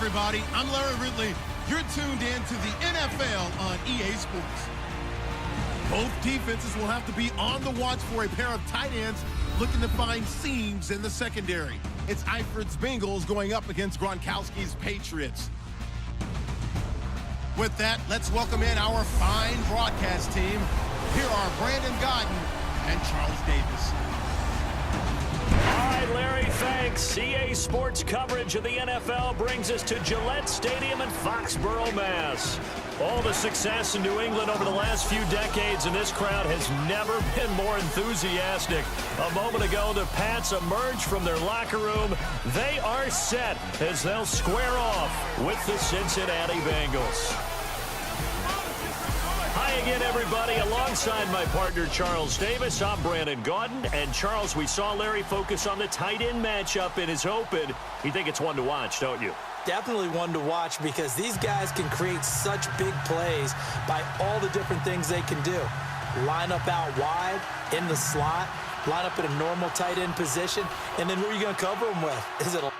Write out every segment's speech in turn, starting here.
everybody. I'm Larry Ridley. You're tuned in to the NFL on EA Sports. Both defenses will have to be on the watch for a pair of tight ends looking to find seams in the secondary. It's Eiferd's Bengals going up against Gronkowski's Patriots. With that, let's welcome in our fine broadcast team. Here are Brandon Godden and Charles Davis. All right, Larry, thanks. EA Sports coverage of the NFL brings us to Gillette Stadium in Foxborough, Mass. All the success in New England over the last few decades, and this crowd has never been more enthusiastic. A moment ago, the Pats emerged from their locker room. They are set as they'll square off with the Cincinnati Bengals. Hi again, everybody. Alongside my partner, Charles Davis, I'm Brandon Godden. And, Charles, we saw Larry focus on the tight end matchup in his open. You think it's one to watch, don't you? Definitely one to watch because these guys can create such big plays by all the different things they can do. Line up out wide, in the slot, line up in a normal tight end position, and then who are you going to cover them with? Is it a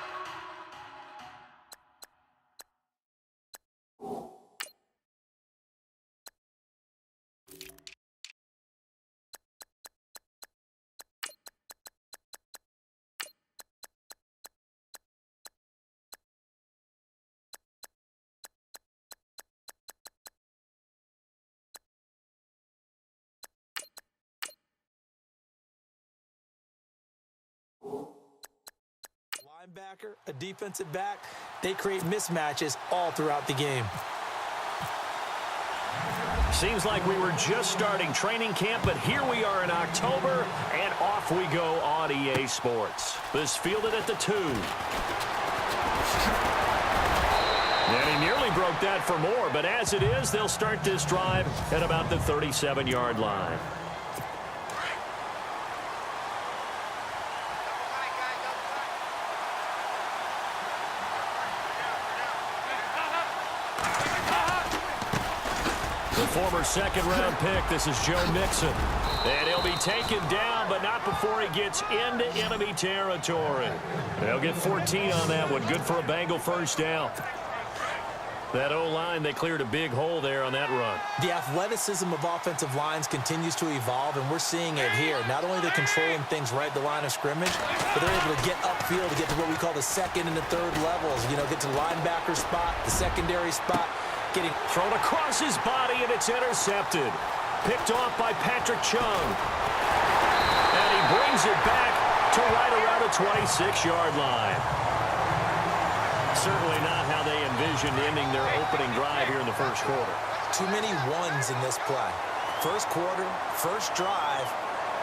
linebacker, a defensive back? They create mismatches all throughout the game. Seems like we were just starting training camp, but here we are in October, and off we go on EA Sports. This fielded at the 2. And he nearly broke that for more, but as it is, they'll start this drive at about the 37-yard line. The former second-round pick, this is Joe Mixon. And he'll be taken down, but not before he gets into enemy territory. They'll get 14 on that one. Good for a Bengal first down. That O-line, they cleared a big hole there on that run. The athleticism of offensive lines continues to evolve, and we're seeing it here. Not only are they controlling things right at the line of scrimmage, but they're able to get upfield to get to what we call the second and the third levels. You know, get to the linebacker spot, the secondary spot. Getting thrown across his body, and it's intercepted. Picked off by Patrick Chung. And he brings it back to right around the 26-yard line. Certainly not how they envisioned ending their opening drive here in the first quarter. Too many ones in this play. First quarter, first drive,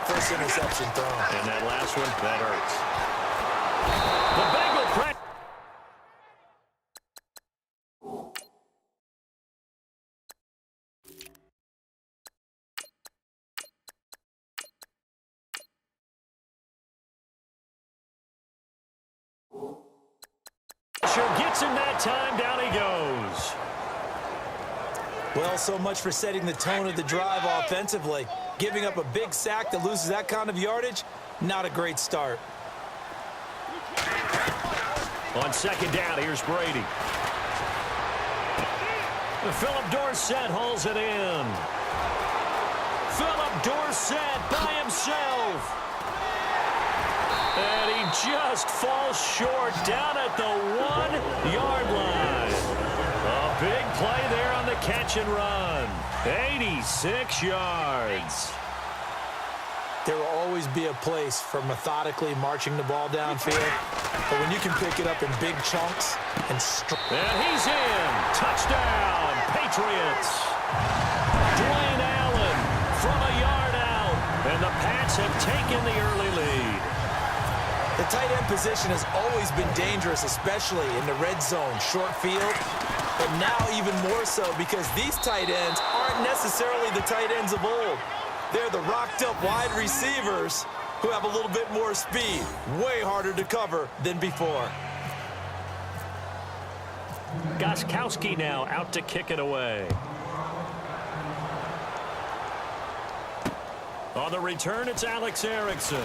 first interception thrown. And that last one, that hurts. The Bengal pressure. Gets him that time, down he goes. Well, so much for setting the tone of the drive offensively. Giving up a big sack that loses that kind of yardage, not a great start. On second down, here's Brady. Philip Dorsett hauls it in. Philip Dorsett by himself. And he just falls short down at the 1-yard line. A big play there on the catch and run. 86 yards. There will always be a place for methodically marching the ball downfield. But when you can pick it up in big chunks and he's in. Touchdown, Patriots. Dwayne Allen from a yard out. And the Pats have taken the early lead. The tight end position has always been dangerous, especially in the red zone, short field. But now even more so because these tight ends aren't necessarily the tight ends of old. They're the rocked-up wide receivers who have a little bit more speed. Way harder to cover than before. Gostkowski now out to kick it away. On the return, it's Alex Erickson.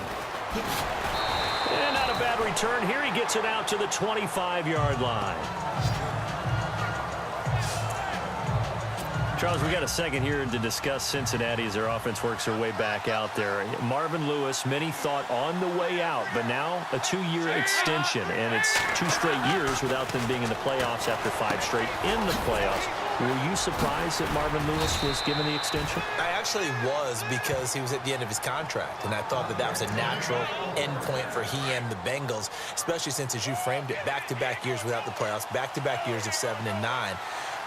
And not a bad return here. He gets it out to the 25-yard line. Charles, we got a second here to discuss Cincinnati as their offense works their way back out there. Marvin Lewis, many thought on the way out, but now a 2-year extension, and it's 2 straight years without them being in the playoffs after 5 straight in the playoffs. Were you surprised that Marvin Lewis was given the extension? I actually was, because he was at the end of his contract, and I thought that that was a natural end point for he and the Bengals, especially since, as you framed it, back-to-back years without the playoffs, back-to-back years of 7 and 9.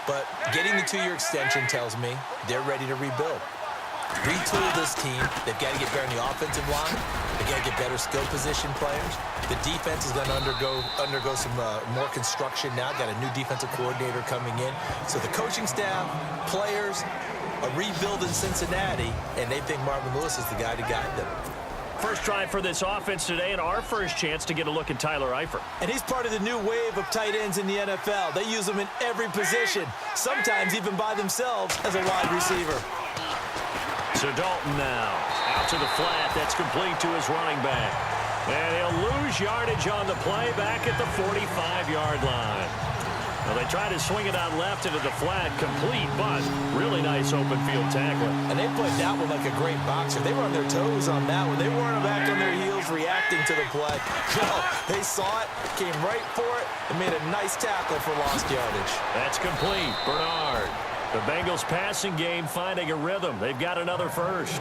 But getting the 2-year extension tells me they're ready to rebuild. Retool this team. They've got to get better in the offensive line. They've got to get better skill position players. The defense is going to undergo some more construction now. Got a new defensive coordinator coming in. So the coaching staff, players, a rebuild in Cincinnati, and they think Marvin Lewis is the guy to guide them. First drive for this offense today, and our first chance to get a look at Tyler Eifert. And he's part of the new wave of tight ends in the NFL. They use them in every position, sometimes even by themselves as a wide receiver. So Dalton now out to the flat. That's complete to his running back. And he'll lose yardage on the play back at the 45-yard line. Well, they try to swing it out left into the flat, complete, but really nice open field tackling. And they played that one like a great boxer. They were on their toes on that one. They weren't back on their heels reacting to the play. No, they saw it, came right for it, and made a nice tackle for lost yardage. That's complete. Bernard. The Bengals passing game finding a rhythm. They've got another first.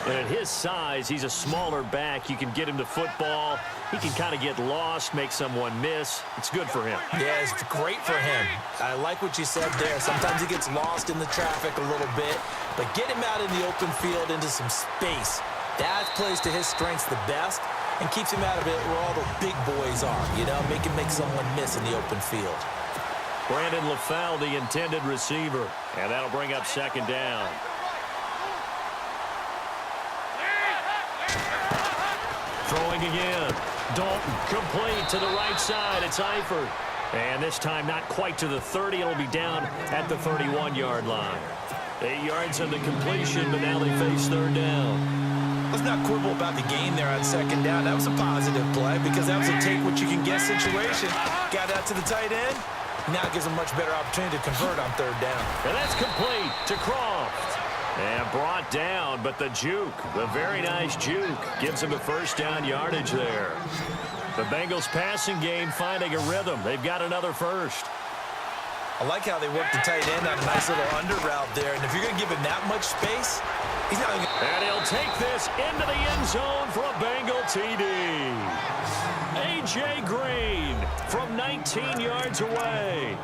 And at his size, he's a smaller back. You can get him to football. He can kind of get lost, make someone miss. It's good for him. Yeah, it's great for him. I like what you said there. Sometimes he gets lost in the traffic a little bit, but get him out in the open field into some space. That plays to his strengths the best and keeps him out of it where all the big boys are, you know, make someone miss in the open field. Brandon LaFell, the intended receiver, and that'll bring up second down. Throwing again. Dalton complete to the right side. It's Eifert. And this time not quite to the 30. It'll be down at the 31-yard line. 8 yards on the completion, but now they face third down. Let's not quibble about the gain there on second down. That was a positive play because that was a take-what-you-can-get situation. Got out to the tight end. Now it gives them much better opportunity to convert on third down. And that's complete to Croft. And brought down, but the juke, the very nice juke, gives him a first down yardage there. The Bengals passing game finding a rhythm. They've got another first. I like how they work the tight end on a nice little under route there. And if you're going to give him that much space, he's not going to... And he'll take this into the end zone for a Bengal TD. A.J. Green from 19 yards away.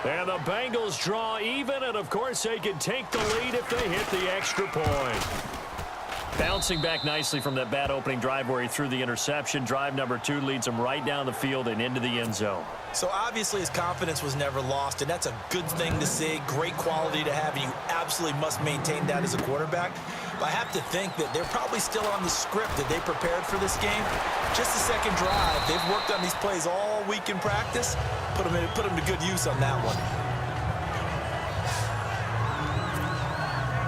And the Bengals draw even, and of course they can take the lead if they hit the extra point. Bouncing back nicely from that bad opening drive where he threw the interception. Drive number 2 leads him right down the field and into the end zone. So obviously his confidence was never lost, and that's a good thing to see. Great quality to have, and you absolutely must maintain that as a quarterback. But I have to think that they're probably still on the script that they prepared for this game. Just the second drive. They've worked on these plays all week in practice. Put them to good use on that one.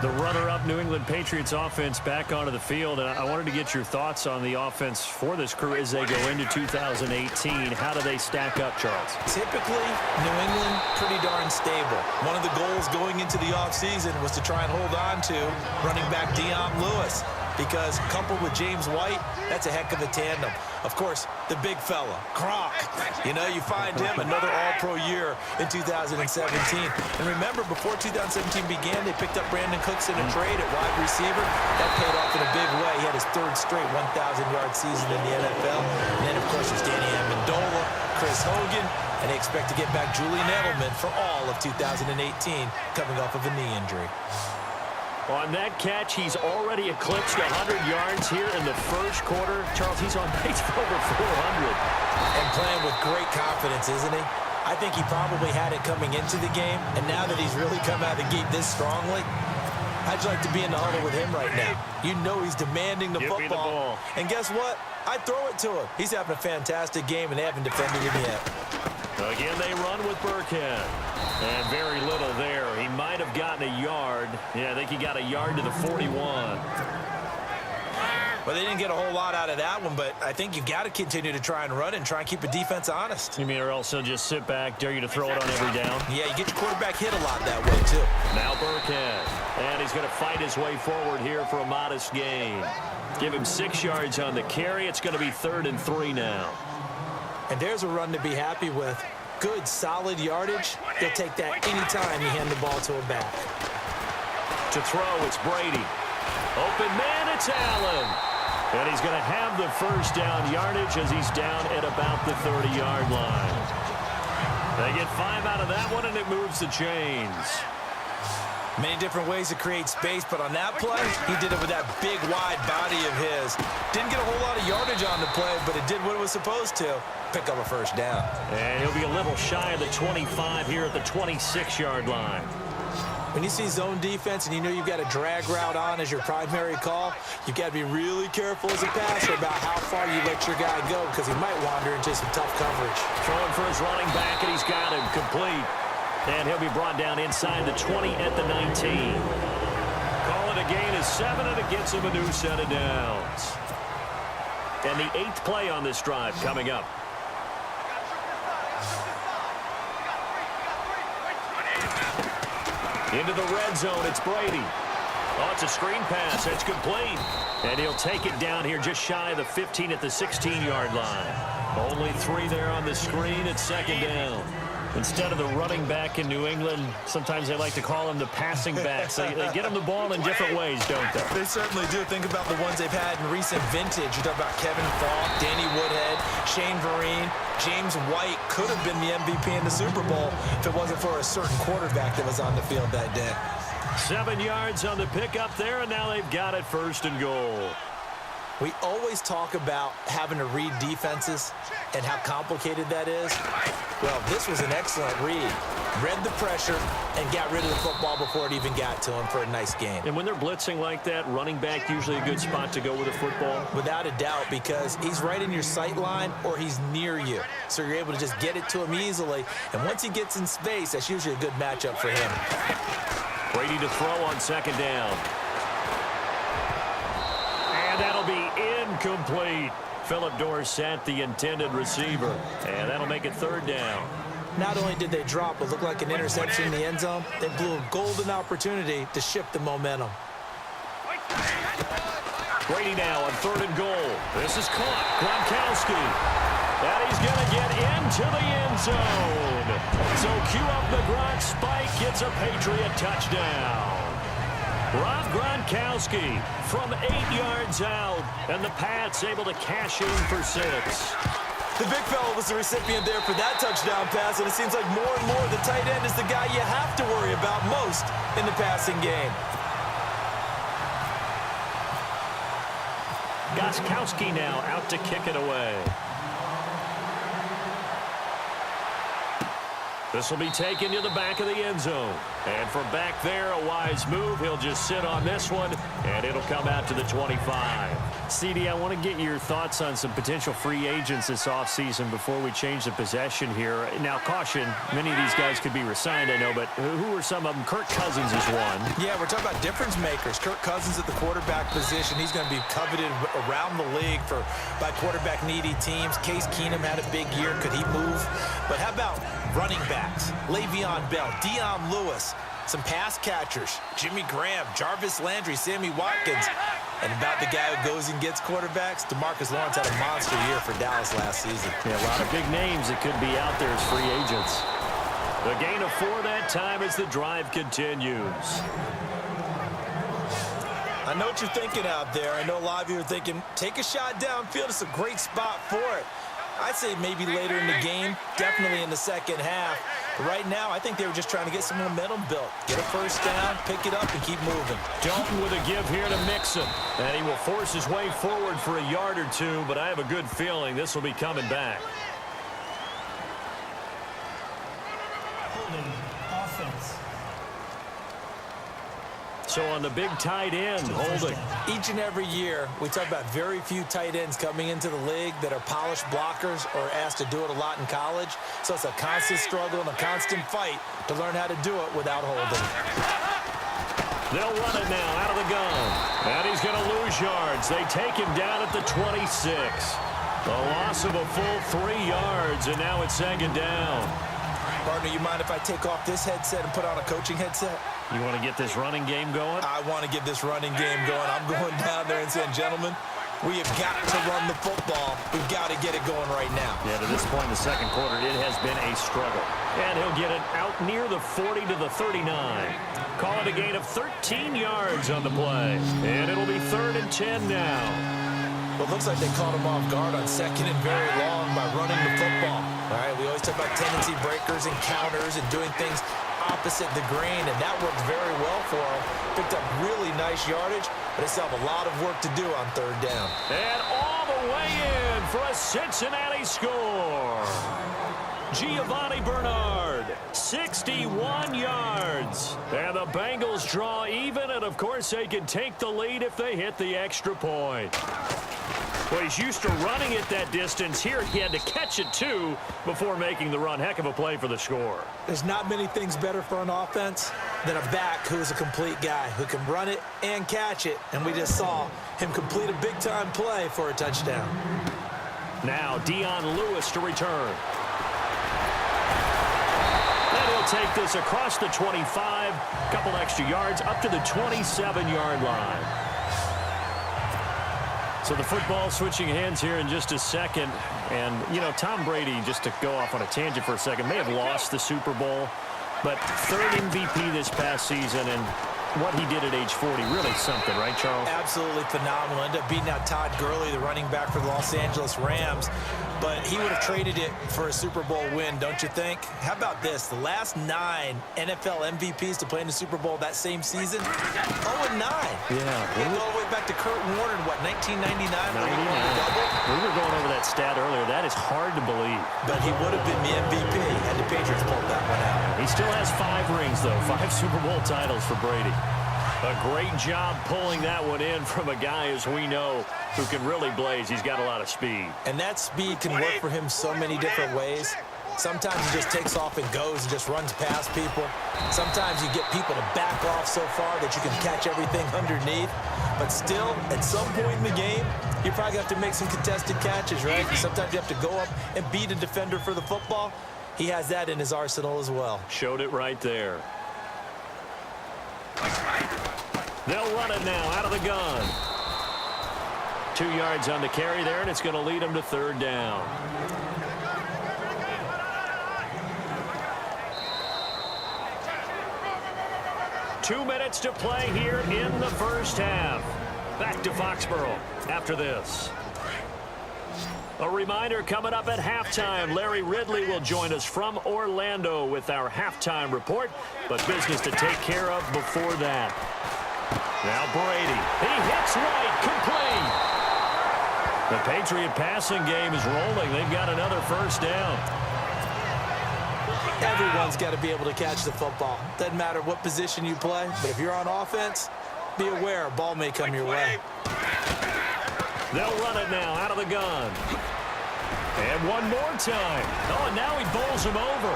The runner-up New England Patriots offense back onto the field. And I wanted to get your thoughts on the offense for this crew as they go into 2018. How do they stack up, Charles? Typically, New England, pretty darn stable. One of the goals going into the offseason was to try and hold on to running back Dion Lewis, because coupled with James White, that's a heck of a tandem. Of course, the big fella, Gronk. You know, you find him another all-pro year in 2017. And remember, before 2017 began, they picked up Brandon Cooks in a trade at wide receiver. That paid off in a big way. He had his 3rd straight 1,000-yard season in the NFL. And then, of course, there's Danny Amendola, Chris Hogan, and they expect to get back Julian Edelman for all of 2018, coming off of a knee injury. On that catch, he's already eclipsed 100 yards here in the first quarter. Charles, he's on pace for over 400. And playing with great confidence, isn't he? I think he probably had it coming into the game, and now that he's really come out of the gate this strongly, how'd you like to be in the huddle with him right now? You know he's demanding the football. Me the ball. And guess what? I'd throw it to him. He's having a fantastic game, and they haven't defended him yet. Again, they run with Burkhead. And very little there. He might have gotten a yard. Yeah, I think he got a yard to the 41. Well, they didn't get a whole lot out of that one, but I think you've got to continue to try and run and try and keep a defense honest. You mean or else he'll just sit back, dare you to throw it on every down? Yeah, you get your quarterback hit a lot that way, too. Now Burkhead, and he's going to fight his way forward here for a modest gain. Give him 6 yards on the carry. It's going to be 3rd and 3 now. And there's a run to be happy with. Good, solid yardage. He'll take that anytime you hand the ball to a back. To throw, it's Brady. Open man, it's Allen. And he's going to have the first down yardage as he's down at about the 30-yard line. They get 5 out of that one, and it moves the chains. Many different ways to create space, but on that play, he did it with that big, wide body of his. Didn't get a whole lot of yardage on the play, but it did what it was supposed to. Pick up a first down. And he'll be a little shy of the 25 here at the 26-yard line. When you see zone defense and you know you've got a drag route on as your primary call, you've got to be really careful as a passer about how far you let your guy go because he might wander into some tough coverage. Throwing for his running back, and he's got him complete. And he'll be brought down inside the 20 at the 19. Call it a gain of 7, and it gets him a new set of downs. And the 8th play on this drive coming up. Into the red zone, it's Brady. Oh, it's a screen pass. It's complete. And he'll take it down here just shy of the 15 at the 16-yard line. Only 3 there on the screen. It's 2nd down. Instead of the running back in New England, sometimes they like to call them the passing backs. They get them the ball in different ways, don't they? They certainly do. Think about the ones they've had in recent vintage. You talk about Kevin Falk, Danny Woodhead, Shane Vereen, James White could have been the MVP in the Super Bowl if it wasn't for a certain quarterback that was on the field that day. 7 yards on the pickup there, and now they've got it 1st and goal. We always talk about having to read defenses and how complicated that is. Well, this was an excellent read. Read the pressure and got rid of the football before it even got to him for a nice gain. And when they're blitzing like that, running back usually a good spot to go with a football? Without a doubt, because he's right in your sight line or he's near you. So you're able to just get it to him easily. And once he gets in space, that's usually a good matchup for him. Brady to throw on 2nd down. And that'll be incomplete. Philip Dorsett, the intended receiver. And that'll make it 3rd down. Not only did they drop what looked like an interception in the end zone, they blew a golden opportunity to shift the momentum. Brady now on 3rd and goal. This is caught. Gronkowski. And he's going to get into the end zone. So cue up the Gronk spike. It's a Patriot touchdown. Rob Gronkowski from 8 yards out, and the Pats able to cash in for 6. The big fella was the recipient there for that touchdown pass, and it seems like more and more the tight end is the guy you have to worry about most in the passing game. Gronkowski now out to kick it away. This will be taken to the back of the end zone. And from back there, a wise move. He'll just sit on this one, and it'll come out to the 25. CD, I want to get your thoughts on some potential free agents this offseason before we change the possession here. Now, caution, many of these guys could be resigned, I know, but who are some of them? Kirk Cousins is one. Yeah, we're talking about difference makers. Kirk Cousins at the quarterback position. He's going to be coveted around the league by quarterback-needy teams. Case Keenum had a big year. Could he move? But how about running backs? Le'Veon Bell, Dion Lewis, some pass catchers, Jimmy Graham, Jarvis Landry, Sammy Watkins. And about the guy who goes and gets quarterbacks, DeMarcus Lawrence had a monster year for Dallas last season. Yeah, a lot of big names that could be out there as free agents. The gain of 4 that time as the drive continues. I know what you're thinking out there. I know a lot of you are thinking, take a shot downfield. It's a great spot for it. I'd say maybe later in the game, definitely in the second half. But right now, I think they were just trying to get some momentum built. Get a first down, pick it up, and keep moving. Dalton with a give here to Mixon. And he will force his way forward for a yard or two, but I have a good feeling this will be coming back. Holding offense. So on the big tight end, holding. Each and every year, we talk about very few tight ends coming into the league that are polished blockers or asked to do it a lot in college. So it's a constant struggle and a constant fight to learn how to do it without holding. They'll run it now out of the gun. And he's going to lose yards. They take him down at the 26. A loss of a full 3 yards, and now it's 2nd down. Partner, you mind if I take off this headset and put on a coaching headset? You want to get this running game going? I want to get this running game going. I'm going down there and saying, gentlemen, we have got to run the football. We've got to get it going right now. Yeah, to this point in the second quarter, it has been a struggle. And he'll get it out near the 40 to the 39. Call it a gain of 13 yards on the play. And it'll be 3rd and 10 now. Well, it looks like they caught him off guard on 2nd and very long by running the football. All right, we always talk about tendency breakers and counters and doing things opposite the grain, and that worked very well for him. Picked up really nice yardage, but they still have a lot of work to do on 3rd down. And all the way in for a Cincinnati score. Giovanni Bernard, 61 yards. And the Bengals draw even, and of course they can take the lead if they hit the extra point. Well, he's used to running it that distance. Here he had to catch it, too, before making the run. Heck of a play for the score. There's not many things better for an offense than a back who is a complete guy who can run it and catch it. And we just saw him complete a big-time play for a touchdown. Now, Dion Lewis to return. And he'll take this across the 25, couple extra yards, up to the 27-yard line. So the football switching hands here in just a second. And, you know, Tom Brady, just to go off on a tangent for a second, may have lost the Super Bowl, but 3rd MVP this past season, and what he did at age 40, really something, right, Charles? Absolutely phenomenal. Ended up beating out Todd Gurley, the running back for the Los Angeles Rams. But he would have traded it for a Super Bowl win, don't you think? How about this? The last 9 NFL MVPs to play in the Super Bowl that same season, 0-9. Yeah. All the way back to Kurt Warner in, what, 1999? 99. We were going over that stat earlier. That is hard to believe. But he would have been the MVP had the Patriots pulled that one out. He still has 5 rings, though. 5 Super Bowl titles for Brady. A great job pulling that one in from a guy, as we know, who can really blaze. He's got a lot of speed. And that speed can work for him so many different ways. Sometimes he just takes off and goes and just runs past people. Sometimes you get people to back off so far that you can catch everything underneath. But still, at some point in the game, you probably have to make some contested catches, right? Sometimes you have to go up and beat a defender for the football. He has that in his arsenal as well. Showed it right there. They'll run it now out of the gun. 2 yards on the carry there, and it's going to lead them to 3rd down. Two minutes to play here in the first half. Back to Foxborough after this. A reminder coming up at halftime. Larry Ridley will join us from Orlando with our halftime report, but business to take care of before that. Now Brady. He hits right, complete. The Patriot passing game is rolling. They've got another 1st down. Everyone's got to be able to catch the football. Doesn't matter what position you play, but if you're on offense, be aware a ball may come your way. They'll run it now out of the gun. And one more time. Oh, and now he bowls him over.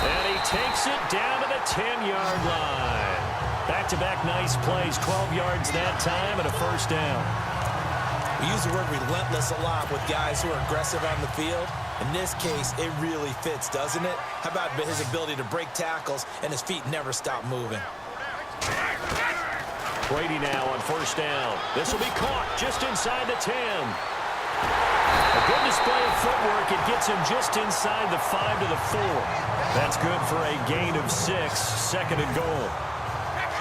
And he takes it down to the 10-yard line. Back-to-back nice plays, 12 yards that time and a 1st down. We use the word relentless a lot with guys who are aggressive on the field. In this case, it really fits, doesn't it? How about his ability to break tackles and his feet never stop moving? Brady now on 1st down. This will be caught just inside the 10. A good display of footwork. It gets him just inside the 5 to the 4. That's good for a gain of 6, 2nd and goal.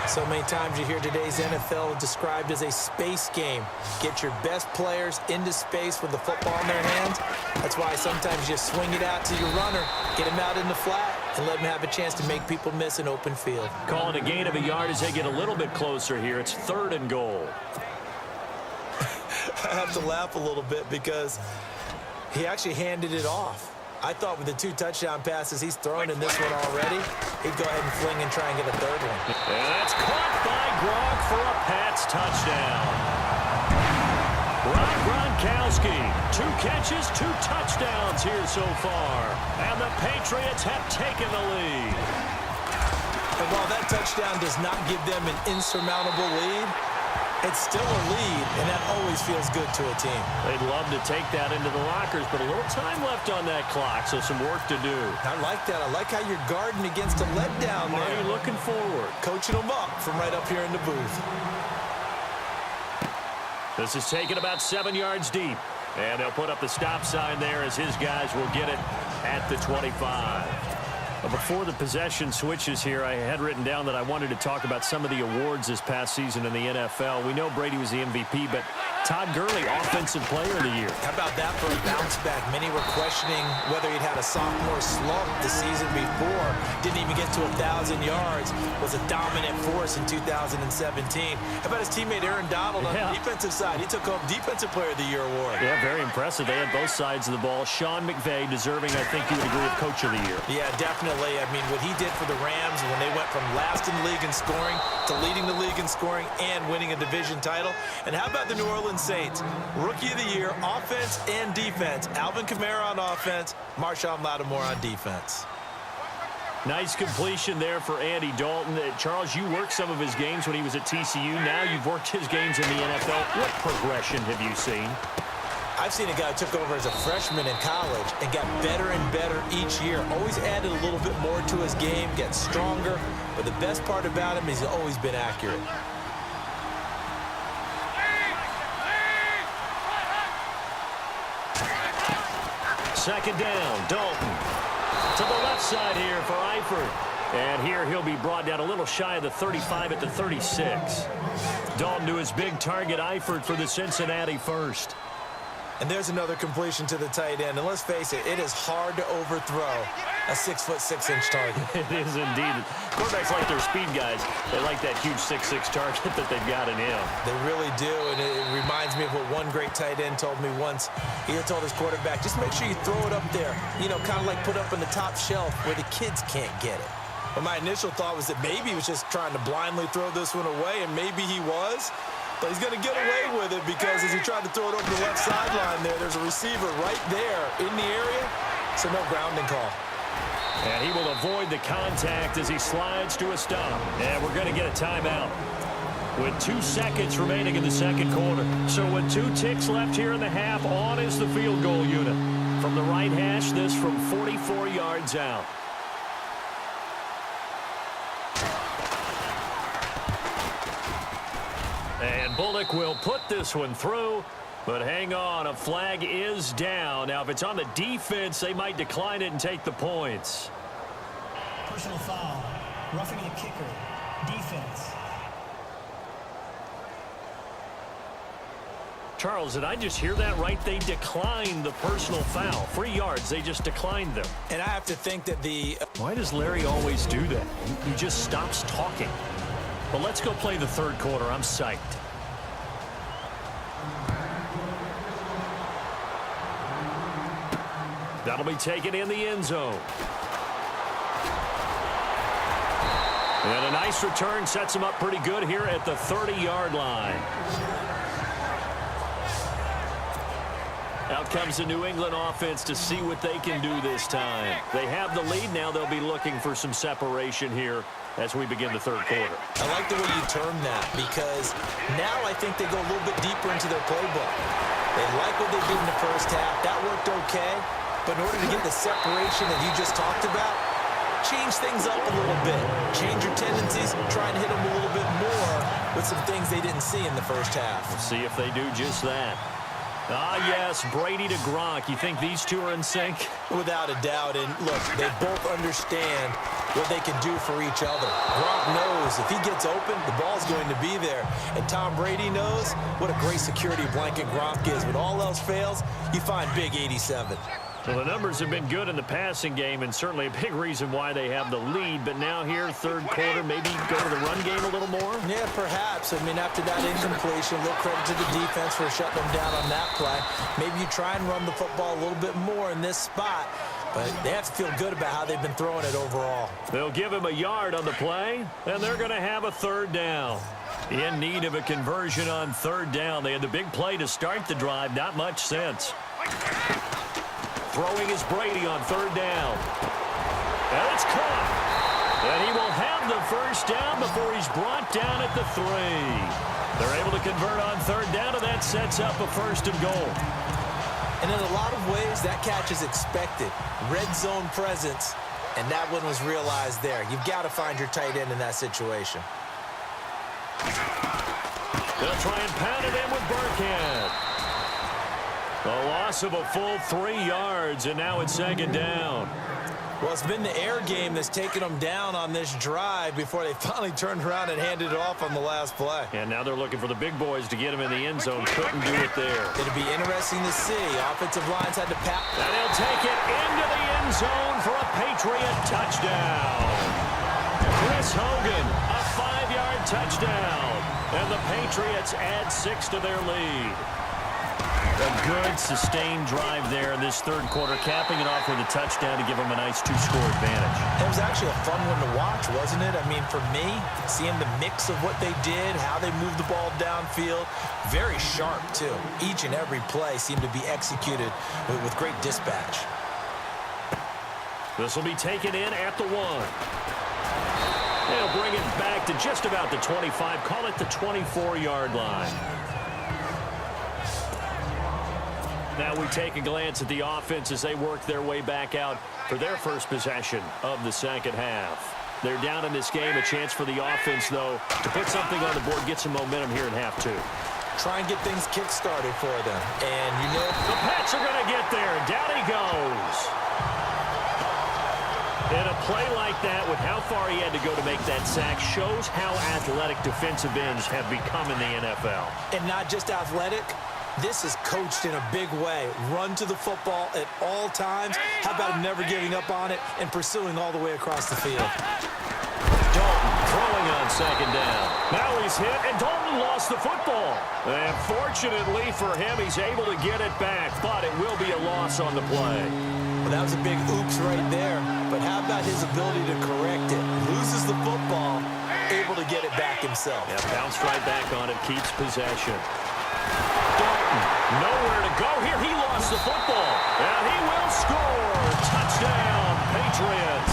So many times you hear today's NFL described as a space game. Get your best players into space with the football in their hands. That's why sometimes you just swing it out to your runner, get him out in the flat, and let him have a chance to make people miss an open field. Calling a gain of a yard as they get a little bit closer here. It's 3rd and goal. I have to laugh a little bit because he actually handed it off. I thought with the 2 touchdown passes he's thrown in this one already, he'd go ahead and fling and try and get a 3rd one. And that's caught by Gronk for a Pats touchdown. Rob Gronkowski, 2 catches, 2 touchdowns here so far. And the Patriots have taken the lead. And while that touchdown does not give them an insurmountable lead, it's still a lead, and that always feels good to a team. They'd love to take that into the lockers, but a little time left on that clock, so some work to do. I like that. I like how you're guarding against a letdown there. Marty looking forward. Coaching them up from right up here in the booth. This is taken about 7 yards deep. And they'll put up the stop sign there as his guys will get it at the 25. But before the possession switches here, I had written down that I wanted to talk about some of the awards this past season in the NFL. We know Brady was the MVP, but Todd Gurley, Offensive Player of the Year. How about that for a bounce back? Many were questioning whether he'd had a sophomore slump the season before. Didn't even get to 1,000 yards. Was a dominant force in 2017. How about his teammate Aaron Donald on the defensive side? He took home Defensive Player of the Year award. Yeah, very impressive. They had both sides of the ball. Sean McVay deserving, I think you would agree, of Coach of the Year. Yeah, definitely. I mean, what he did for the Rams when they went from last in the league in scoring to leading the league in scoring and winning a division title. And how about the New Orleans Saints? Rookie of the Year, offense and defense. Alvin Kamara on offense, Marshawn Lattimore on defense. Nice completion there for Andy Dalton. Charles, you worked some of his games when he was at TCU. Now you've worked his games in the NFL. What progression have you seen? I've seen a guy who took over as a freshman in college and got better and better each year. Always added a little bit more to his game, gets stronger. But the best part about him is he's always been accurate. Second down, Dalton. To the left side here for Eifert. And here he'll be brought down a little shy of the 35 at the 36. Dalton to his big target, Eifert, for the Cincinnati first. And there's another completion to the tight end. And let's face it, it is hard to overthrow a 6'6" target. It is indeed. Quarterbacks like their speed guys. They like that huge 6'6" target that they've got in him. They really do, and it reminds me of what one great tight end told me once. He told his quarterback, just make sure you throw it up there. You know, kind of like put up on the top shelf where the kids can't get it. But my initial thought was that maybe he was just trying to blindly throw this one away, and maybe he was. But he's going to get away with it because as he tried to throw it over the left sideline there's a receiver right there in the area, so no grounding call. And he will avoid the contact as he slides to a stop. And we're going to get a timeout with 2 seconds remaining in the second quarter. So with 2 ticks left here in the half, on is the field goal unit. From the right hash, this from 44 yards out. And Bullock will put this one through, but hang on, a flag is down. Now, if it's on the defense, they might decline it and take the points. Personal foul, roughing the kicker, defense. Charles, did I just hear that right? They declined the personal foul. 3 yards, they just declined them. And I have to think that Why does Larry always do that? He just stops talking. But let's go play the third quarter. I'm psyched. That'll be taken in the end zone. And a nice return sets him up pretty good here at the 30-yard line. Out comes the New England offense to see what they can do this time. They have the lead now. They'll be looking for some separation here as we begin the third quarter. I like the way you term that because now I think they go a little bit deeper into their playbook. They like what they did in the first half. That worked okay. But in order to get the separation that you just talked about, change things up a little bit. Change your tendencies. Try and hit them a little bit more with some things they didn't see in the first half. We'll see if they do just that. Ah, yes, Brady to Gronk. You think these two are in sync? Without a doubt. And look, they both understand what they can do for each other. Gronk knows if he gets open, the ball's going to be there. And Tom Brady knows what a great security blanket Gronk is. When all else fails, you find big 87. Well, the numbers have been good in the passing game, and certainly a big reason why they have the lead. But now here, third quarter, maybe go to the run game a little more? Yeah, perhaps. I mean, after that incompletion, a little credit to the defense for shutting them down on that play. Maybe you try and run the football a little bit more in this spot. But they have to feel good about how they've been throwing it overall. They'll give him a yard on the play, and they're going to have a third down. In need of a conversion on third down. They had the big play to start the drive. Not much sense. Throwing is Brady on third down. And it's caught. And he will have the first down before he's brought down at the 3. They're able to convert on third down, and that sets up a 1st and goal. And in a lot of ways, that catch is expected. Red zone presence, and that one was realized there. You've got to find your tight end in that situation. They'll try and pound it in with Burkhead. A loss of a full 3 yards, and now it's 2nd down. Well, it's been the air game that's taken them down on this drive before they finally turned around and handed it off on the last play. And now they're looking for the big boys to get him in the end zone. Couldn't do it there. It'll be interesting to see. Offensive lines had to pat. And he'll take it into the end zone for a Patriot touchdown. Chris Hogan, a 5-yard touchdown. And the Patriots add 6 to their lead. A good, sustained drive there in this third quarter, capping it off with a touchdown to give them a nice 2-score advantage. It was actually a fun one to watch, wasn't it? I mean, for me, seeing the mix of what they did, how they moved the ball downfield, very sharp, too. Each and every play seemed to be executed with great dispatch. This will be taken in at the 1. They'll bring it back to just about the 25, call it the 24-yard line. Now we take a glance at the offense as they work their way back out for their first possession of the second half. They're down in this game. A chance for the offense, though, to put something on the board, get some momentum here in half 2. Try and get things kick-started for them. And, you know, the Pats are going to get there. Down he goes. And a play like that, with how far he had to go to make that sack, shows how athletic defensive ends have become in the NFL. And not just athletic. This is coached in a big way. Run to the football at all times. How about never giving up on it and pursuing all the way across the field? Dalton throwing on second down. Now he's hit, and Dalton lost the football. And fortunately for him, he's able to get it back, but it will be a loss on the play. Well, that was a big oops right there. But how about his ability to correct it? Loses the football, able to get it back himself. Yeah, bounced right back on it, keeps possession. Dalton, nowhere to go here. He lost the football, and he will score. Touchdown, Patriots.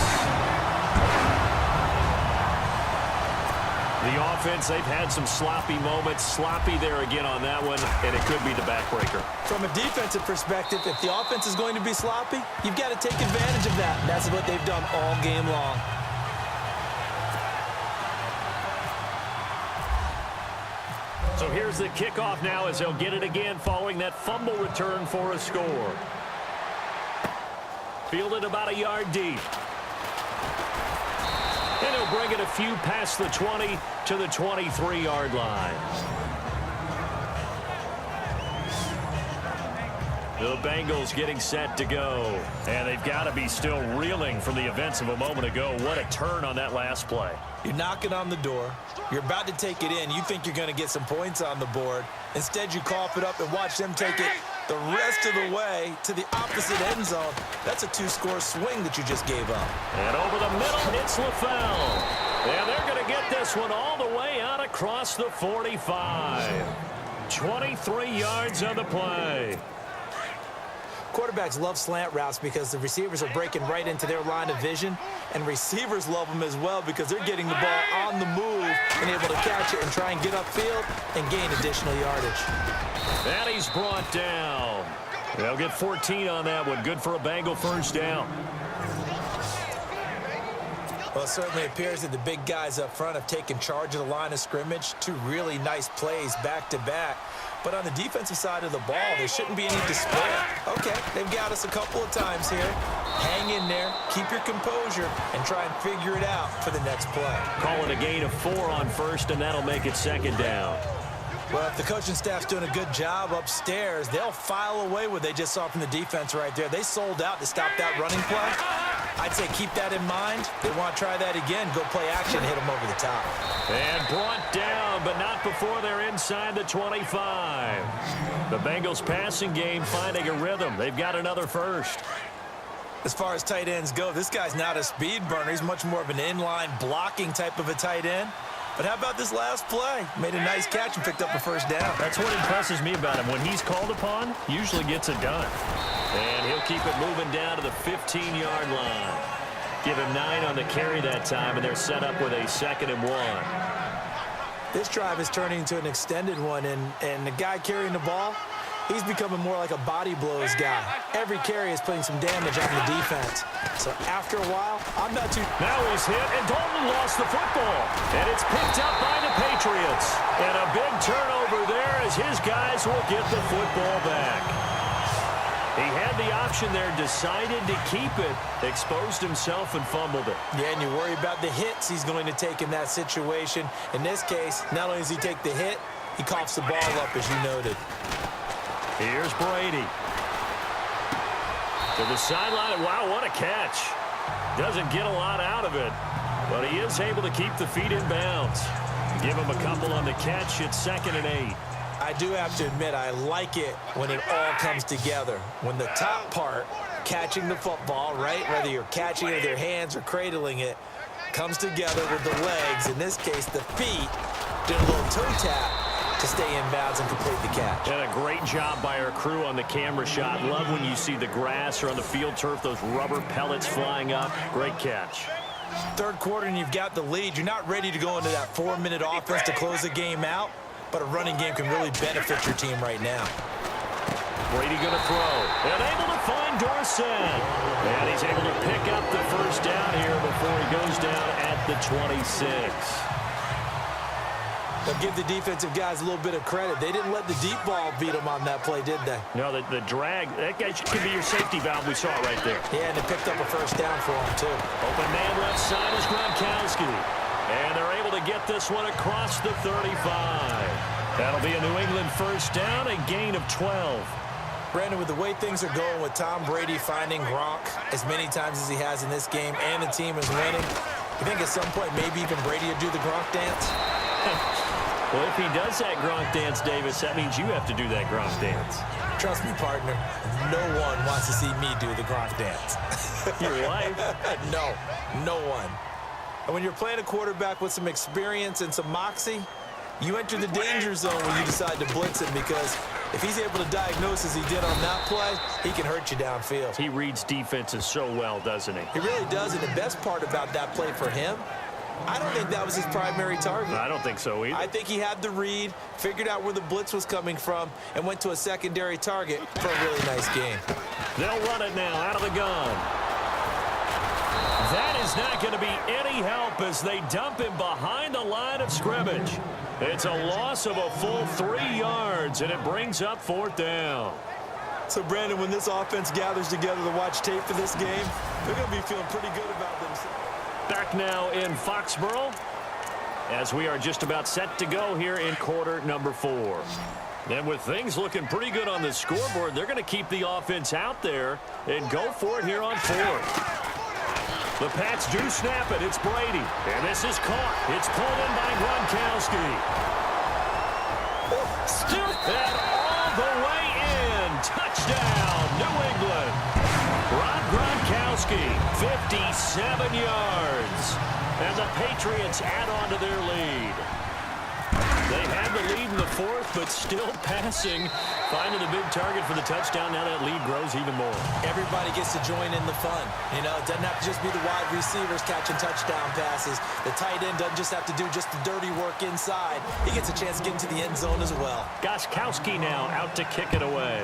The offense, they've had some sloppy moments. Sloppy there again on that one, and it could be the backbreaker. From a defensive perspective, if the offense is going to be sloppy, you've got to take advantage of that. That's what they've done all game long. So here's the kickoff now as they'll get it again following that fumble return for a score. Fielded about a yard deep. And he'll bring it a few past the 20 to the 23-yard line. The Bengals getting set to go. And they've got to be still reeling from the events of a moment ago. What a turn on that last play. You're knocking on the door. You're about to take it in. You think you're going to get some points on the board. Instead, you cough it up and watch them take it the rest of the way to the opposite end zone. That's a 2-score swing that you just gave up. And over the middle, it's LaFell. And they're going to get this one all the way out across the 45. 23 yards on the play. Quarterbacks love slant routes because the receivers are breaking right into their line of vision, and receivers love them as well because they're getting the ball on the move and able to catch it and try and get upfield and gain additional yardage. And he's brought down. They'll get 14 on that one. Good for a Bengal first down. Well, it certainly appears that the big guys up front have taken charge of the line of scrimmage. 2 really nice plays back-to-back. But on the defensive side of the ball, there shouldn't be any despair. Okay, they've got us a couple of times here. Hang in there, keep your composure, and try and figure it out for the next play. Call it a gain of 4 on first, and that'll make it second down. Well, if the coaching staff's doing a good job upstairs, they'll file away what they just saw from the defense right there. They sold out to stop that running play. I'd say keep that in mind. They want to try that again. Go play action, hit them over the top. And brought down, but not before they're inside the 25. The Bengals passing game finding a rhythm. They've got another first. As far as tight ends go, this guy's not a speed burner. He's much more of an inline blocking type of a tight end. But how about this last play? Made a nice catch and picked up a first down. That's what impresses me about him. When he's called upon, usually gets it done. And he'll keep it moving down to the 15-yard line. Give him 9 on the carry that time, and they're set up with a 2nd and 1. This drive is turning into an extended one, and the guy carrying the ball, he's becoming more like a body blows guy. Every carry is putting some damage on the defense. So after a while, I'm not too... Now he's hit, and Dalton lost the football. And it's picked up by the Patriots. And a big turnover there as his guys will get the football back. He had the option there, decided to keep it, exposed himself and fumbled it. Yeah, and you worry about the hits he's going to take in that situation. In this case, not only does he take the hit, he coughs the ball up, as you noted. Here's Brady. To the sideline. Wow, what a catch. Doesn't get a lot out of it, but he is able to keep the feet in bounds. Give him a couple on the catch. It's 2nd and 8. I do have to admit, I like it when it all comes together. When the top part, catching the football, right, whether you're catching it with your hands or cradling it, comes together with the legs. In this case, the feet, did a little toe tap to stay in bounds and complete the catch. And a great job by our crew on the camera shot. Love when you see the grass or on the field turf, those rubber pellets flying up. Great catch. Third quarter and you've got the lead. You're not ready to go into that 4-minute offense to close the game out, but a running game can really benefit your team right now. Brady going to throw. And able to find Dorsett. And he's able to pick up the first down here before he goes down at the 26. They'll give the defensive guys a little bit of credit. They didn't let the deep ball beat them on that play, did they? No, the drag, that guy could be your safety valve. We saw it right there. Yeah, and they picked up a first down for him, too. Open man left side is Gronkowski. And they're able to get this one across the 35. That'll be a New England first down, a gain of 12. Brandon, with the way things are going with Tom Brady finding Gronk as many times as he has in this game and the team is winning, you think at some point maybe even Brady will do the Gronk dance? Well, if he does that Gronk dance, Davis, that means you have to do that Gronk dance. Trust me, partner, no one wants to see me do the Gronk dance. Your wife? No one. And when you're playing a quarterback with some experience and some moxie, you enter the danger zone when you decide to blitz him, because if he's able to diagnose as he did on that play, he can hurt you downfield. He reads defenses so well, doesn't he? He really does, and the best part about that play for him, I don't think that was his primary target. I don't think so either. I think he had the read, figured out where the blitz was coming from, and went to a secondary target for a really nice game. They'll run it now out of the gun. That is not going to be any help as they dump him behind the line of scrimmage. It's a loss of a full 3 yards, and it brings up 4th down. So, Brandon, when this offense gathers together to watch tape for this game, they're going to be feeling pretty good about themselves. Back now in Foxborough as we are just about set to go here in quarter number 4. And with things looking pretty good on the scoreboard, they're going to keep the offense out there and go for it here on 4th. The Pats do snap it. It's Brady. And this is caught. It's pulled in by Gronkowski. Still and all the way in. Touchdown, New England. Rob Gronkowski, 57 yards. And the Patriots add on to their lead. They had the lead in the 4th, but still passing. Finding the big target for the touchdown. Now that lead grows even more. Everybody gets to join in the fun. You know, it doesn't have to just be the wide receivers catching touchdown passes. The tight end doesn't just have to do just the dirty work inside. He gets a chance to get into the end zone as well. Gronkowski now out to kick it away.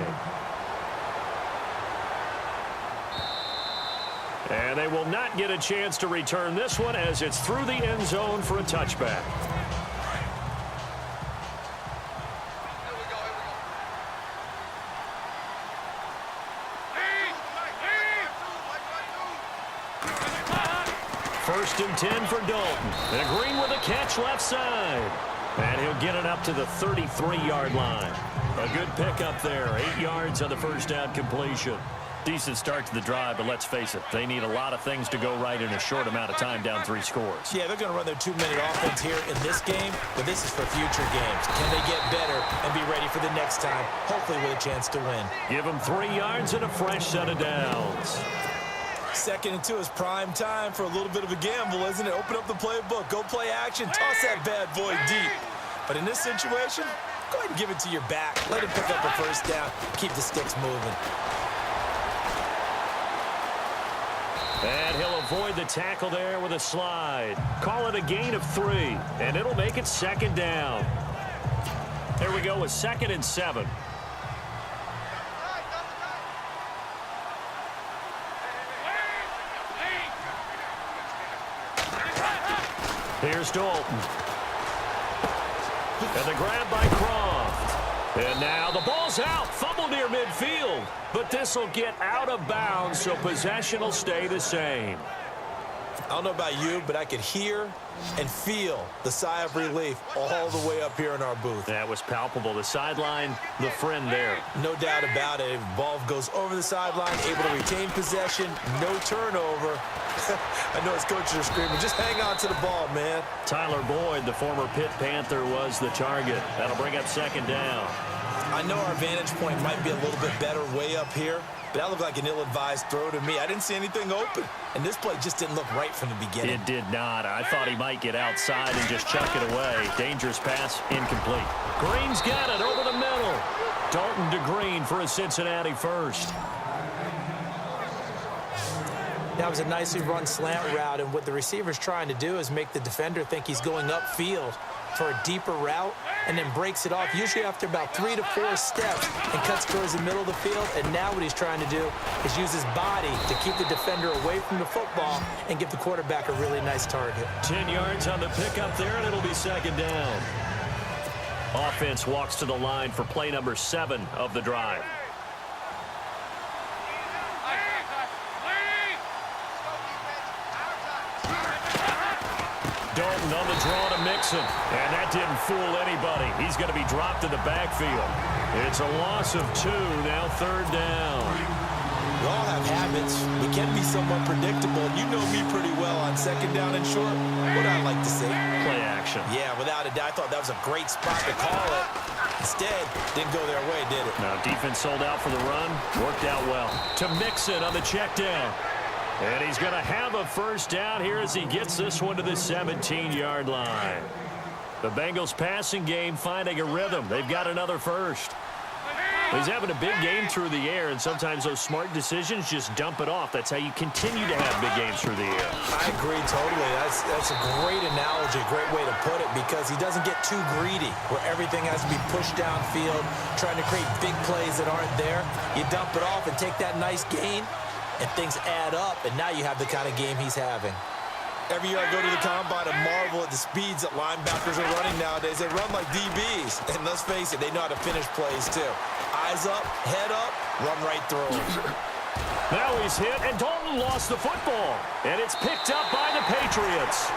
And they will not get a chance to return this one as it's through the end zone for a touchback. First and 10 for Dalton. And Green with a catch left side. And he'll get it up to the 33-yard line. A good pickup there. 8 yards on the first down completion. Decent start to the drive, but let's face it, they need a lot of things to go right in a short amount of time down 3 scores. Yeah, they're going to run their 2-minute offense here in this game, but this is for future games. Can they get better and be ready for the next time, hopefully with a chance to win? Give them 3 yards and a fresh set of downs. 2nd and 2 is prime time for a little bit of a gamble, isn't it? Open up the playbook, go play action, toss that bad boy deep. But in this situation, go ahead and give it to your back. Let him pick up a first down, keep the sticks moving. And he'll avoid the tackle there with a slide. Call it a gain of 3, and it'll make it 2nd down. There we go with 2nd and 7. Here's Dalton. And the grab by Croft. And now the ball's out. Fumble near midfield. But this will get out of bounds, so possession will stay the same. I don't know about you, but I could hear and feel the sigh of relief all the way up here in our booth. That was palpable. The sideline, the friend there. No doubt about it. Ball goes over the sideline, able to retain possession, no turnover. I know his coaches are screaming, just hang on to the ball, man. Tyler Boyd, the former Pitt Panther, was the target. That'll bring up 2nd down. I know our vantage point might be a little bit better way up here, but that looked like an ill-advised throw to me. I didn't see anything open, and this play just didn't look right from the beginning. It did not. I thought he might get outside and just chuck it away. Dangerous pass, incomplete. Green's got it over the middle. Dalton to Green for a Cincinnati first. That was a nicely run slant route, and what the receiver's trying to do is make the defender think he's going upfield for a deeper route and then breaks it off, usually after about 3 to 4 steps, and cuts towards the middle of the field. And now what he's trying to do is use his body to keep the defender away from the football and give the quarterback a really nice target. 10 yards on the pickup there, and it'll be 2nd down. Offense walks to the line for play number 7 of the drive. Dalton on the draw to Mixon, and that didn't fool anybody. He's going to be dropped in the backfield. It's a loss of 2, now 3rd down. We all have habits. We can be somewhat predictable. You know me pretty well on 2nd down and short. What I like to see? Play action. Yeah, without a doubt. I thought that was a great spot to call it. Instead, didn't go their way, did it? Now, defense sold out for the run. Worked out well. To Mixon on the check down. And he's going to have a 1st down here as he gets this one to the 17-yard line. The Bengals passing game finding a rhythm. They've got another first. He's having a big game through the air, and sometimes those smart decisions just dump it off. That's how you continue to have big games through the air. I agree totally. That's a great analogy, a great way to put it, because he doesn't get too greedy where everything has to be pushed downfield, trying to create big plays that aren't there. You dump it off and take that nice gain, and things add up, and now you have the kind of game he's having. Every year I go to the combine and marvel at the speeds that linebackers are running nowadays. They run like DBs, and let's face it, they know how to finish plays too. Eyes up, head up, run right through them. Now he's hit, and Dalton lost the football, and it's picked up by the Patriots.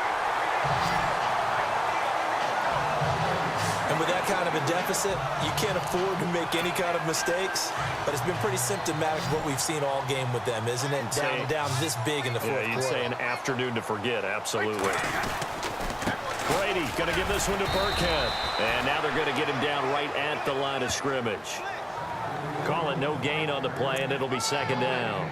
And with that kind of a deficit, you can't afford to make any kind of mistakes. But it's been pretty symptomatic of what we've seen all game with them, isn't it? Down this big in the fourth quarter. You'd say an afternoon to forget, absolutely. Brady going to give this one to Burkhead. And now they're going to get him down right at the line of scrimmage. Call it no gain on the play, and it'll be 2nd down.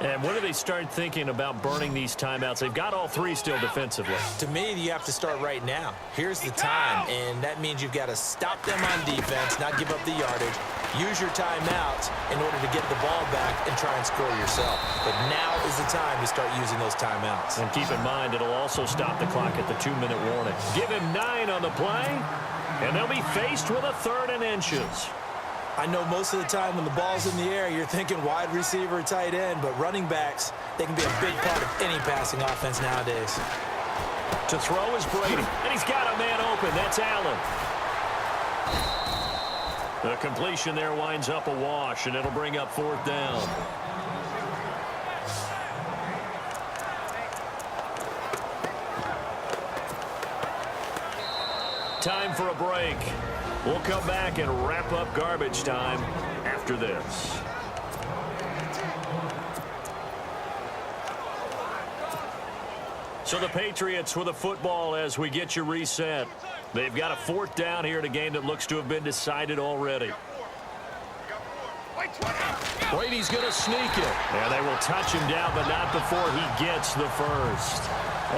And when do they start thinking about burning these timeouts? They've got all 3 still defensively. To me, you have to start right now. Here's the time, and that means you've got to stop them on defense, not give up the yardage. Use your timeouts in order to get the ball back and try and score yourself. But now is the time to start using those timeouts. And keep in mind, it'll also stop the clock at the 2-minute warning. Give him 9 on the play, and they'll be faced with a 3rd and inches. I know most of the time when the ball's in the air, you're thinking wide receiver or tight end, but running backs, they can be a big part of any passing offense nowadays. To throw is Brady, and he's got a man open. That's Allen. The completion there winds up a wash, and it'll bring up 4th down. Time for a break. We'll come back and wrap up garbage time after this. So the Patriots with a football as we get you reset. They've got a 4th down here in a game that looks to have been decided already. Brady's going to sneak it. And they will touch him down, but not before he gets the first.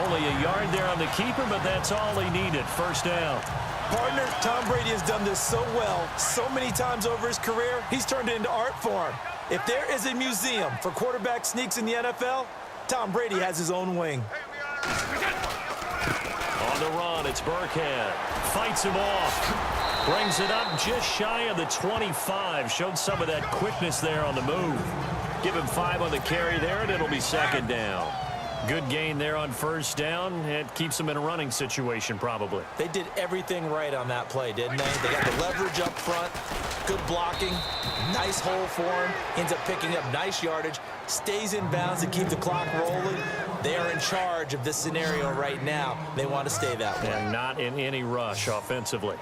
Only a yard there on the keeper, but that's all he needed. 1st down. Partner, Tom Brady has done this so well, so many times over his career, he's turned it into art form. If there is a museum for quarterback sneaks in the NFL, Tom Brady has his own wing. On the run, it's Burkhead. Fights him off. Brings it up just shy of the 25. Showed some of that quickness there on the move. Give him 5 on the carry there, and it'll be second down. Good gain there on first down. It keeps them in a running situation, probably. They did everything right on that play, didn't they? They got the leverage up front, good blocking, nice hole for him, ends up picking up nice yardage, stays in bounds to keep the clock rolling. They are in charge of this scenario right now. They want to stay that way. And not in any rush offensively.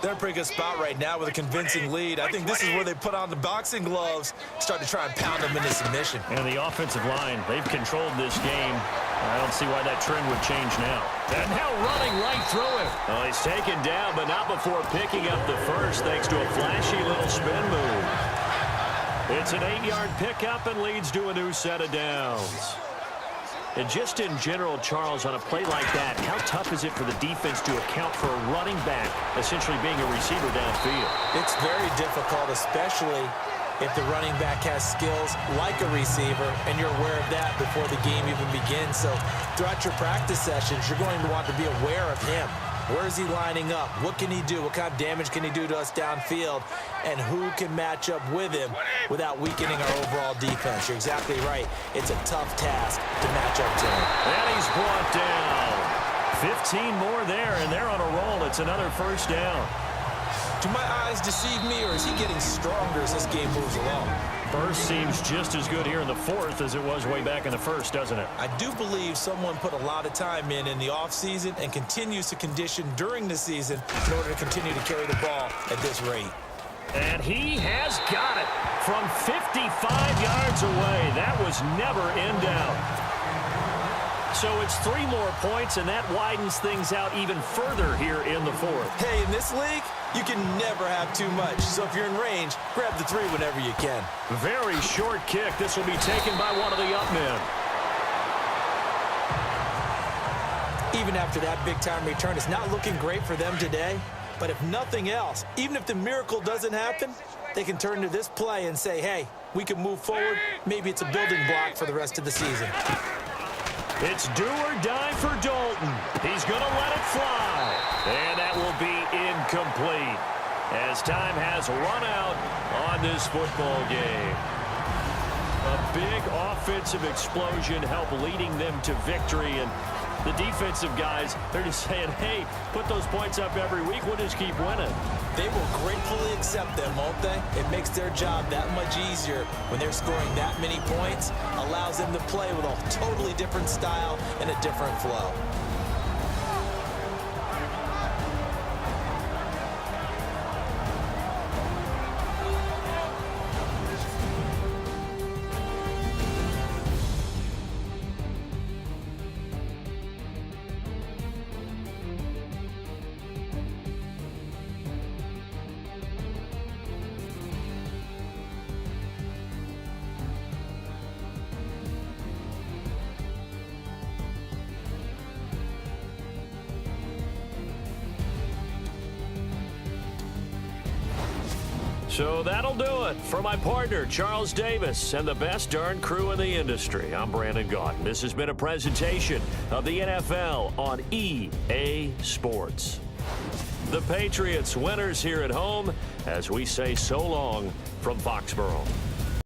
They're in a pretty good spot right now with a convincing lead. I think this is where they put on the boxing gloves, start to try and pound them into submission. And the offensive line, they've controlled this game. I don't see why that trend would change now. And now running right through him. Oh, he's taken down, but not before picking up the first, thanks to a flashy little spin move. It's an 8-yard pickup and leads to a new set of downs. And just in general, Charles, on a play like that, how tough is it for the defense to account for a running back essentially being a receiver downfield? It's very difficult, especially if the running back has skills like a receiver, and you're aware of that before the game even begins. So throughout your practice sessions, you're going to want to be aware of him. Where is he lining up? What can he do? What kind of damage can he do to us downfield? And who can match up with him without weakening our overall defense? You're exactly right. It's a tough task to match up to him. And he's brought down. 15 more there, and they're on a roll. It's another first down. Do my eyes deceive me, or is he getting stronger as this game moves along? Burst seems just as good here in the fourth as it was way back in the first, doesn't it? I do believe someone put a lot of time in the offseason and continues to condition during the season in order to continue to carry the ball at this rate. And he has got it from 55 yards away. That was never in doubt. So it's 3 more points, and that widens things out even further here in the fourth. Hey, in this league, you can never have too much. So if you're in range, grab the 3 whenever you can. Very short kick. This will be taken by one of the up men. Even after that big-time return, it's not looking great for them today. But if nothing else, even if the miracle doesn't happen, they can turn to this play and say, hey, we can move forward. Maybe it's a building block for the rest of the season. It's do or die for Dalton. He's going to let it fly. And that will be incomplete as time has run out on this football game. A big offensive explosion helped leading them to victory. And the defensive guys, they're just saying, hey, put those points up every week. We'll just keep winning. They will gratefully accept them, won't they? It makes their job that much easier when they're scoring that many points. Allows them to play with a totally different style and a different flow. So that'll do it for my partner, Charles Davis, and the best darn crew in the industry. I'm Brandon Gaudin. This has been a presentation of the NFL on EA Sports. The Patriots winners here at home as we say so long from Foxborough.